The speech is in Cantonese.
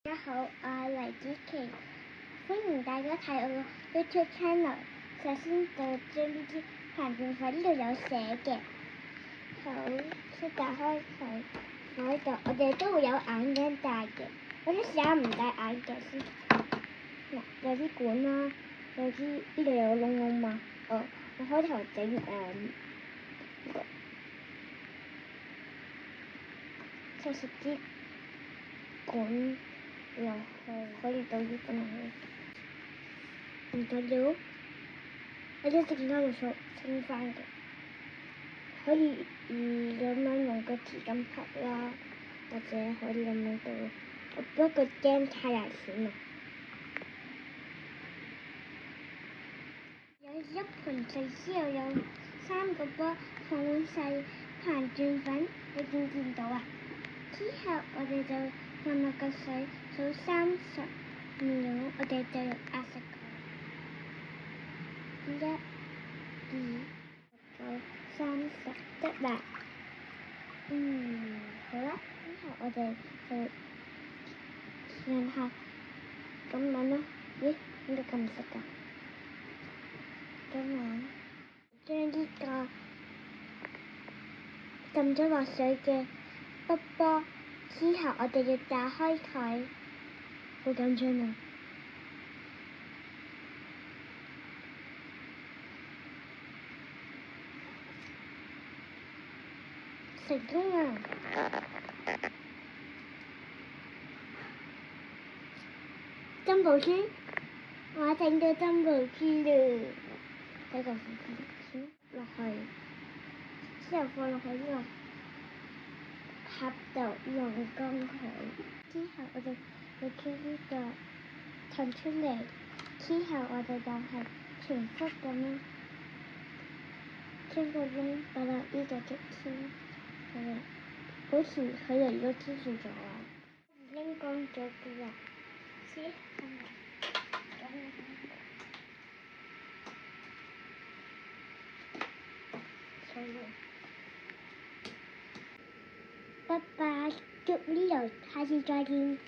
大家好，我係黎子琪，歡迎大家睇我個 YouTube channel。首先就將呢啲行進法呢度有寫嘅，好，先打開佢。喺度我哋都會有眼鏡戴嘅，我先試下唔戴眼鏡先。嗱，有啲管啦，有啲呢度有窿窿嘛。我開頭整就食啲管落去，可以倒啲粉落去。唔緊要，我一陣間會清翻嘅。可以咁樣用個匙羹拍啦，或者可以咁樣做。不過驚太危險啦。有一盆水之後有3個波粉細行轉粉，你見到啊？之後我哋就放落個水，數30秒，我哋就要壓實佢。1、2、9、30，得啦。好啦，之後我哋就試下咁樣咯。咦？點解咁唔識㗎？咁樣將呢個浸咗落水嘅卜卜之後，我哋要打開佢。好緊張啊！成功啊！珍寶珠，我整到珍寶珠啦！睇個先落去，之後放落去呢個盒度晾乾佢。之後我哋會將呢個騰出嚟，之後我哋就係全幅咁樣將個窿擺落呢個嘅天，好似佢哋都黐住咗啊！拎乾咗嘅啦，之後拜拜，祝呢度下次再見。